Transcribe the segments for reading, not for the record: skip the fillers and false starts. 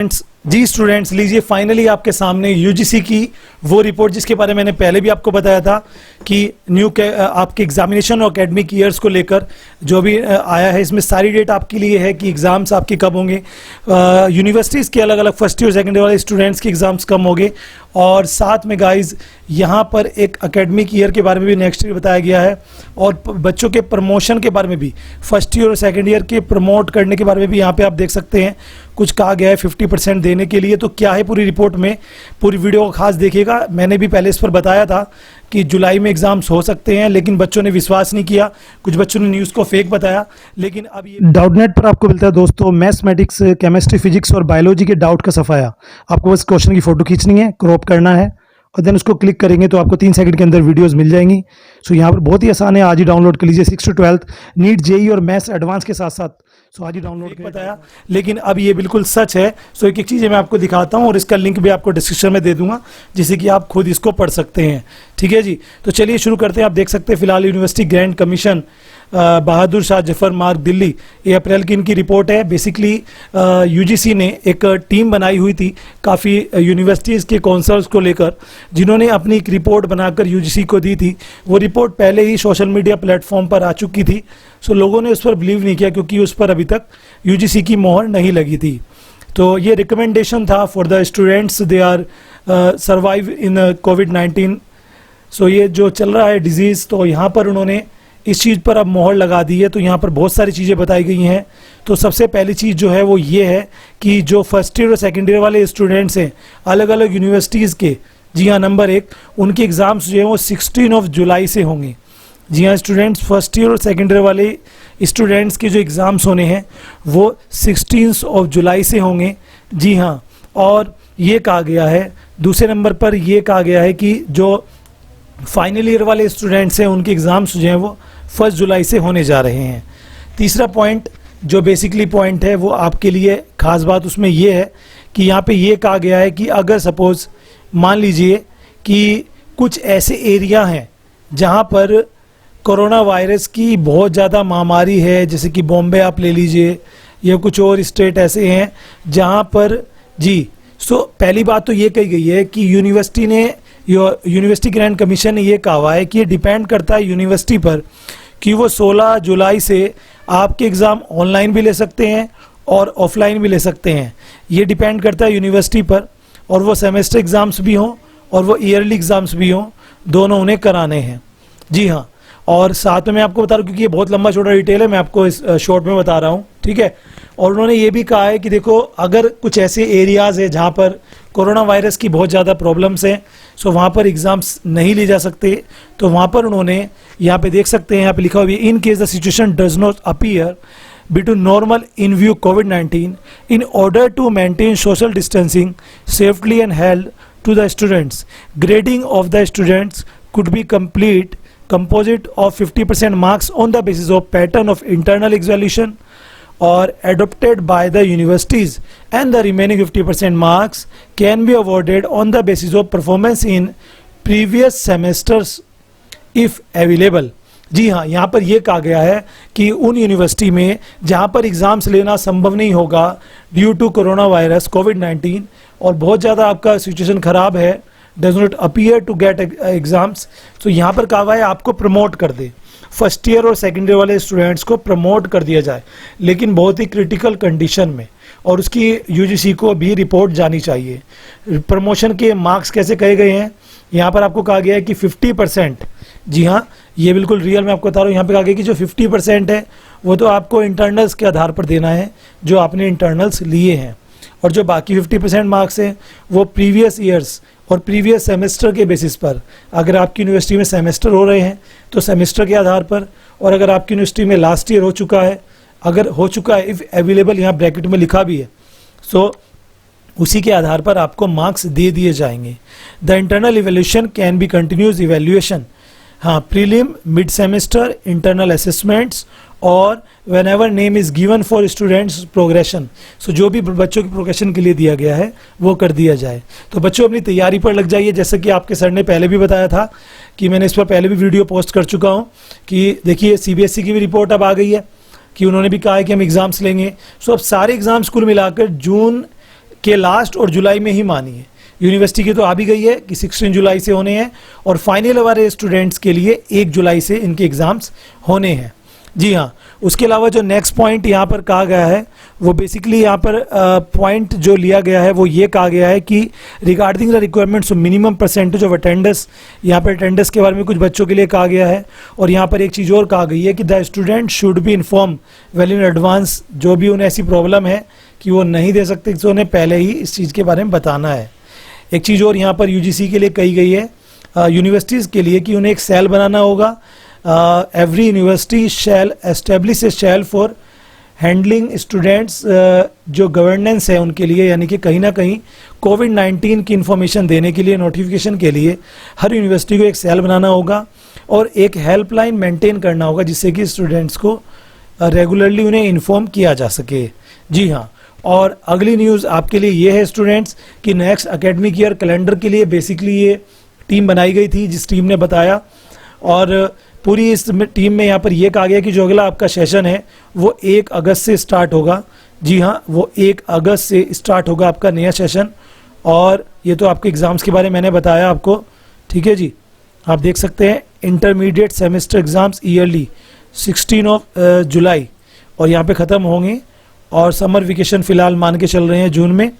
जी students, लीजिए finally आपके सामने यूजीसी की वो रिपोर्ट जिसके बारे में मैंने पहले भी आपको बताया था कि आपके एग्जामिनेशन और एकेडमिक ईयर्स को लेकर जो भी आया है, इसमें सारी डेट आपके लिए है कि एग्ज़ाम्स आपके कब होंगे, यूनिवर्सिटीज़ के अलग अलग फर्स्ट ईयर सेकेंड ईयर वाले स्टूडेंट्स के एग्ज़ाम्स कब होंगे, और साथ में गाइज यहाँ पर एक एकेडमिक ईयर के बारे में भी नेक्स्ट ईयर बताया गया है, और बच्चों के प्रमोशन के बारे में भी, फर्स्ट ईयर और सेकेंड ईयर के प्रमोट करने के बारे में भी यहाँ पे आप देख सकते हैं कुछ कहा गया है 50% देने के लिए। तो क्या है पूरी रिपोर्ट में, पूरी वीडियो को खास देखिएगा। मैंने भी पहले इस पर बताया था कि जुलाई में एग्जाम्स हो सकते हैं, लेकिन बच्चों ने विश्वास नहीं किया, कुछ बच्चों ने न्यूज़ को फेक बताया। लेकिन अब ये डाउटनेट पर आपको मिलता है दोस्तों मैथमेटिक्स, केमिस्ट्री, फिजिक्स और बायोलॉजी के डाउट का सफाया। आपको बस क्वेश्चन की फोटो खींचनी है, क्रॉप करना है और देन उसको क्लिक करेंगे तो आपको 3 सेकंड के अंदर वीडियोस मिल जाएंगी। सो यहाँ पर बहुत ही आसान है, आज ही डाउनलोड कर लीजिए। 6 to 12 नीट, जेई और मैथ्स एडवांस के साथ साथ, सो आज ही डाउनलोड कर बताया। लेकिन अब ये बिल्कुल सच है। सो एक एक चीज़ें मैं आपको दिखाता हूँ और इसका लिंक भी आपको डिस्क्रिप्शन में दे दूंगा, जिससे कि आप खुद इसको पढ़ सकते हैं। ठीक है जी, तो चलिए शुरू करते हैं। आप देख सकते हैं फिलहाल university grand commission Bahadur Shah Zafar मार्ग दिल्ली, ये अप्रैल की इनकी रिपोर्ट है। बेसिकली यूजीसी ने एक टीम बनाई हुई थी काफ़ी यूनिवर्सिटीज़ के काउंसलर्स को लेकर, जिन्होंने अपनी एक रिपोर्ट बनाकर यूजीसी को दी थी। वो रिपोर्ट पहले ही सोशल मीडिया प्लेटफॉर्म पर आ चुकी थी। सो लोगों ने उस पर बिलीव नहीं किया क्योंकि उस पर अभी तक यूजीसी की मोहर नहीं लगी थी। तो ये रिकमेंडेशन था for the students, they are survive in कोविड-19। सो ये जो चल रहा है डिजीज़, तो यहाँ पर उन्होंने इस चीज़ पर अब मोहर लगा दी है। तो यहाँ पर बहुत सारी चीज़ें बताई गई हैं। तो सबसे पहली चीज़ जो है वो ये है कि जो फर्स्ट ईयर और सेकेंड ईयर वाले स्टूडेंट्स हैं अलग अलग यूनिवर्सिटीज़ के, जी हाँ, नंबर 1, उनके एग्ज़ाम्स जो हैं वो 16 जुलाई से होंगे। जी हाँ स्टूडेंट्स, फर्स्ट ईयर और सेकेंड ईयर वाले स्टूडेंट्स के जो एग्ज़ाम्स होने हैं वो 16 जुलाई से होंगे। जी हाँ, और ये कहा गया है, दूसरे नंबर पर ये कहा गया है कि जो फाइनल ईयर वाले स्टूडेंट्स हैं उनके एग्ज़ाम्स जो हैं वो 1 जुलाई से होने जा रहे हैं। तीसरा पॉइंट जो बेसिकली पॉइंट है वो आपके लिए खास बात उसमें ये है कि यहाँ पे ये कहा गया है कि अगर सपोज़ मान लीजिए कि कुछ ऐसे एरिया हैं जहाँ पर कोरोना वायरस की बहुत ज़्यादा महामारी है, जैसे कि बॉम्बे आप ले लीजिए या कुछ और स्टेट ऐसे हैं जहाँ पर, जी, सो पहली बात तो ये कही गई है कि यूनिवर्सिटी ग्रैंड कमीशन ने ये कहा हुआ है कि ये डिपेंड करता है यूनिवर्सिटी पर कि वो 16 जुलाई से आपके एग्ज़ाम ऑनलाइन भी ले सकते हैं और ऑफलाइन भी ले सकते हैं। ये डिपेंड करता है यूनिवर्सिटी पर, और वो सेमेस्टर एग्ज़ाम्स भी हों और वो ईयरली एग्ज़ाम्स भी हों, दोनों उन्हें कराने हैं। जी हाँ, और साथ में मैं आपको बता रहा हूँ क्योंकि ये बहुत लंबा छोटा डिटेल है, मैं आपको इस शॉर्ट में बता रहा हूँ। ठीक है, और उन्होंने ये भी कहा है कि देखो अगर कुछ ऐसे एरियाज़ है जहाँ पर कोरोना वायरस की बहुत ज़्यादा प्रॉब्लम्स हैं, सो वहाँ पर एग्ज़ाम्स नहीं लिए जा सकते, तो वहाँ पर उन्होंने यहाँ पे देख सकते हैं, यहाँ पे लिखा हुआ है, in case the situation does not appear between normal in view COVID-19 in order to maintain social distancing safely and held to the students. Grading of the students could be composite of 50% marks on the basis of pattern of internal evaluation or adopted by the universities, and the remaining 50% marks can be awarded on the basis of performance in previous semesters if available. जी हाँ, यहाँ पर यह कहा गया है कि उन university में जहाँ पर एग्ज़ाम्स लेना संभव नहीं होगा ड्यू टू कोरोना वायरस कोविड-19 और बहुत ज़्यादा आपका सिचुएशन ख़राब है, does not appear to get exams, तो यहाँ पर कहा हुआ है आपको प्रमोट कर दे, फर्स्ट ईयर और सेकेंड ईयर वाले स्टूडेंट्स को प्रमोट कर दिया जाए, लेकिन बहुत ही क्रिटिकल कंडीशन में, और उसकी यूजीसी को भी रिपोर्ट जानी चाहिए। प्रमोशन के मार्क्स कैसे कहे गए हैं, यहाँ पर आपको कहा गया है कि 50%, जी हाँ, ये बिल्कुल रियल मैं आपको बता रहा हूँ। यहाँ पे कहा गया कि जो 50% है वो तो आपको इंटरनल्स के आधार पर देना है जो आपने इंटरनल्स लिए हैं, और जो बाकी 50% मार्क्स हैं वो प्रीवियस ईयर्स और प्रीवियस सेमेस्टर के बेसिस पर, अगर आपकी यूनिवर्सिटी में सेमेस्टर हो रहे हैं तो सेमेस्टर के आधार पर, और अगर आपकी यूनिवर्सिटी में लास्ट ईयर हो चुका है, अगर हो चुका है इफ़ अवेलेबल, यहाँ ब्रैकेट में लिखा भी है, सो उसी के आधार पर आपको मार्क्स दे दिए जाएंगे। The internal evaluation can be continuous evaluation, हाँ, prelim, mid semester, internal assessments, और whenever name is given for students progression, so जो भी बच्चों की प्रोग्रेशन के लिए दिया गया है वो कर दिया जाए। तो बच्चों अपनी तैयारी पर लग जाइए, जैसे कि आपके सर ने पहले भी बताया था कि मैंने इस पर पहले भी वीडियो पोस्ट कर चुका हूँ कि देखिए सीबीएसई की भी रिपोर्ट अब आ गई है कि उन्होंने भी कहा है कि हम एग्ज़ाम्स लेंगे। सो अब सारे एग्ज़ाम्स कुल मिलाकर जून के लास्ट और जुलाई में ही मानी है। यूनिवर्सिटी की तो आ भी गई है कि 16 जुलाई से होने हैं, और फाइनल वाले स्टूडेंट्स के लिए 1 जुलाई से इनके एग्ज़ाम्स होने हैं। जी हाँ, उसके अलावा जो नेक्स्ट पॉइंट यहाँ पर कहा गया है वो बेसिकली यहाँ पर पॉइंट जो लिया गया है वो ये कहा गया है कि regarding the requirements of minimum percentage of attendance, यहाँ पर अटेंडेंस के बारे में कुछ बच्चों के लिए कहा गया है। और यहाँ पर एक चीज़ और कहा गई है कि the student should be inform well in advance, जो भी उन्हें ऐसी प्रॉब्लम है कि वो नहीं दे सकते तो उन्हें पहले ही इस चीज़ के बारे में बताना है। एक चीज़ और यहाँ पर यूजीसी के लिए कही गई है यूनिवर्सिटीज़ के लिए कि उन्हें एक सेल बनाना होगा। Every university shall establish a cell for handling students, जो गवर्नेंस है उनके लिए, यानी कि कहीं ना कहीं कोविड-19 की इन्फॉर्मेशन देने के लिए, नोटिफिकेशन के लिए हर यूनिवर्सिटी को एक सेल बनाना होगा और एक हेल्पलाइन मेंटेन करना होगा जिससे कि स्टूडेंट्स को रेगुलरली उन्हें इन्फॉर्म किया जा सके। जी हाँ, और अगली न्यूज़ आपके लिए ये है स्टूडेंट्स कि नेक्स्ट एकेडमिक ईयर कैलेंडर के लिए बेसिकली ये टीम बनाई गई थी जिस टीम ने बताया, और पूरी इस टीम में यहाँ पर ये कहा गया कि जो अगला आपका सेशन है वो 1 अगस्त से स्टार्ट होगा। जी हाँ, वो 1 अगस्त से स्टार्ट होगा आपका नया सेशन। और ये तो आपके एग्ज़ाम्स के बारे में मैंने बताया आपको, ठीक है जी। आप देख सकते हैं इंटरमीडिएट सेमेस्टर एग्ज़ाम्स ईयरली 16 जुलाई और यहाँ पे ख़त्म होंगे, और समर वेकेशन फ़िलहाल मान के चल रहे हैं जून में।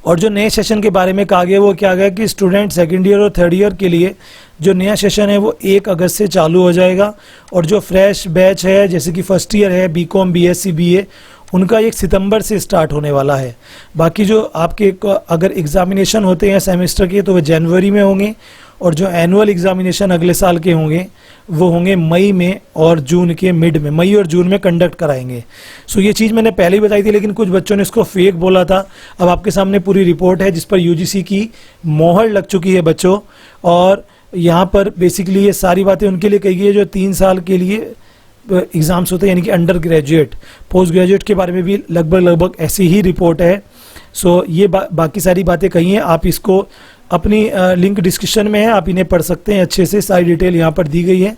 और जो नए सेशन के बारे में कहा गया वो क्या गया कि स्टूडेंट सेकेंड ईयर और थर्ड ईयर के लिए जो नया सेशन है वो 1 अगस्त से चालू हो जाएगा, और जो फ्रेश बैच है जैसे कि फर्स्ट ईयर है बीकॉम बीएससी बीए उनका 1 सितंबर से स्टार्ट होने वाला है। बाकी जो आपके अगर एग्ज़ामिनेशन होते हैं सेमेस्टर के तो वो जनवरी में होंगे, और जो एनुअल एग्ज़ामिनेशन अगले साल के होंगे वो होंगे मई में और जून के मिड में, मई और जून में कंडक्ट कराएंगे। सो ये चीज़ मैंने पहले ही बताई थी लेकिन कुछ बच्चों ने इसको फेक बोला था। अब आपके सामने पूरी रिपोर्ट है जिस पर यूजीसी की मोहर लग चुकी है बच्चों, और यहाँ पर बेसिकली ये सारी बातें उनके लिए कही गई है जो 3 साल के लिए एग्ज़ाम्स होते हैं, यानी कि अंडर ग्रेजुएट, पोस्ट ग्रेजुएट के बारे में भी लगभग ऐसी ही रिपोर्ट है। सो ये बाकी सारी बातें कही हैं, आप इसको अपनी लिंक डिस्क्रिप्शन में है, आप इन्हें पढ़ सकते हैं अच्छे से, सारी डिटेल यहाँ पर दी गई है।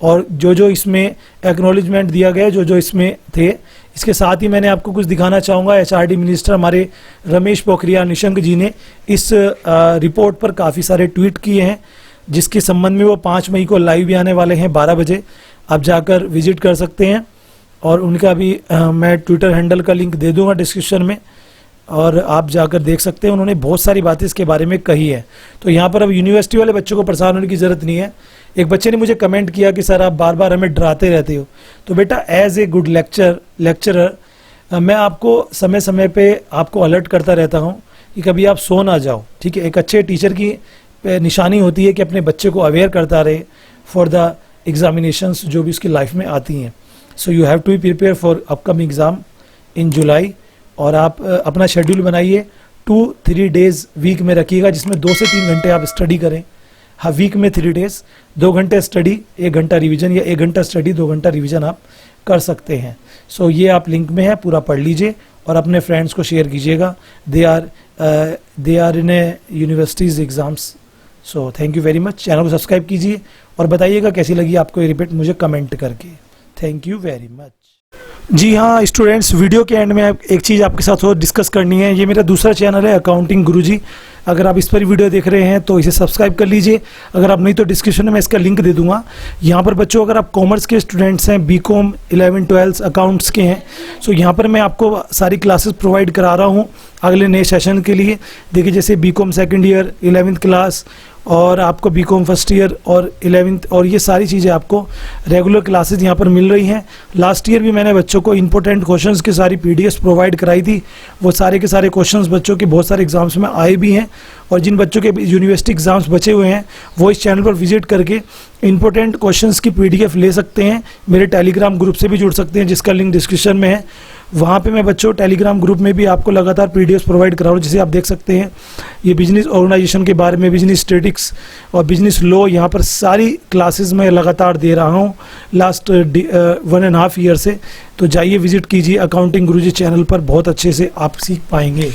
और जो इसमें एक्नॉलेजमेंट दिया गया जो इसमें थे, इसके साथ ही मैंने आपको कुछ दिखाना चाहूँगा। एचआरडी मिनिस्टर हमारे रमेश पोखरियाल निशंक जी ने इस रिपोर्ट पर काफ़ी सारे ट्वीट किए हैं जिसके संबंध में वो 5 मई को लाइव भी आने वाले हैं 12 बजे, आप जाकर विजिट कर सकते हैं। और उनका भी मैं ट्विटर हैंडल का लिंक दे दूंगा डिस्क्रिप्शन में, और आप जाकर देख सकते हैं। उन्होंने बहुत सारी बातें इसके बारे में कही है। तो यहाँ पर अब यूनिवर्सिटी वाले बच्चों को परेशान होने की ज़रूरत नहीं है। एक बच्चे ने मुझे कमेंट किया कि सर आप बार बार हमें डराते रहते हो, तो बेटा एज ए गुड लेक्चरर मैं आपको समय समय पे आपको अलर्ट करता रहता हूँ कि कभी आप सो ना जाओ, ठीक है। एक अच्छे टीचर की निशानी होती है कि अपने बच्चे को अवेयर करता रहे फॉर द एग्जामिनेशंस जो भी उसकी लाइफ में आती हैं। So you have to be prepare for upcoming exam in July, और आप अपना शेड्यूल बनाइए 2-3 डेज़ वीक में रखिएगा जिसमें 2 से 3 घंटे आप स्टडी करें। हाँ, वीक में 3 डेज़, 2 घंटे स्टडी 1 घंटा रिवीजन, या 1 घंटा स्टडी 2 घंटा रिवीजन आप कर सकते हैं। सो ये आप लिंक में है, पूरा पढ़ लीजिए और अपने फ्रेंड्स को शेयर कीजिएगा। They are in a universities exams. So thank you very much. Channel को सब्सक्राइब कीजिए और बताइएगा कैसी लगी आपको ये रिपोर्ट मुझे कमेंट करके। Thank you very much. जी हाँ स्टूडेंट्स, वीडियो के एंड में एक चीज़ आपके साथ और डिस्कस करनी है। ये मेरा दूसरा चैनल है अकाउंटिंग गुरुजी, अगर आप इस पर वीडियो देख रहे हैं तो इसे सब्सक्राइब कर लीजिए। अगर आप नहीं तो डिस्क्रिप्शन में इसका लिंक दे दूंगा। यहाँ पर बच्चों अगर आप कॉमर्स के स्टूडेंट्स हैं, बीकॉम 11-12 अकाउंट्स के हैं, सो यहाँ पर मैं आपको सारी क्लासेस प्रोवाइड करा रहा हूँ अगले नए सेशन के लिए। देखिए जैसे BCom second year 11th class, और आपको बीकॉम फर्स्ट ईयर और 11th, और ये सारी चीज़ें आपको रेगुलर क्लासेस यहाँ पर मिल रही हैं। लास्ट ईयर भी मैंने बच्चों को इंपॉर्टेंट क्वेश्चंस की सारी पीडीएफ प्रोवाइड कराई थी। वो सारे के सारे क्वेश्चंस बच्चों के बहुत सारे एग्जाम्स में आए भी हैं, और जिन बच्चों के यूनिवर्सिटी एग्जाम्स बचे हुए हैं वो इस चैनल पर विजिट करके इंपॉर्टेंट क्वेश्चंस की पीडीएफ ले सकते हैं। मेरे टेलीग्राम ग्रुप से भी जुड़ सकते हैं जिसका लिंक डिस्क्रिप्शन में है। वहाँ पे मैं बच्चों टेलीग्राम ग्रुप में भी आपको लगातार पीडीएफ प्रोवाइड करा रहा हूँ, जिसे आप देख सकते हैं। ये बिजनेस ऑर्गेनाइजेशन के बारे में, बिजनेस स्टैटिस्टिक्स और बिजनेस लॉ, यहाँ पर सारी क्लासेस मैं लगातार दे रहा हूँ लास्ट 1.5 ईयर से। तो जाइए विजिट कीजिए अकाउंटिंग गुरुजी चैनल पर, बहुत अच्छे से आप सीख पाएंगे।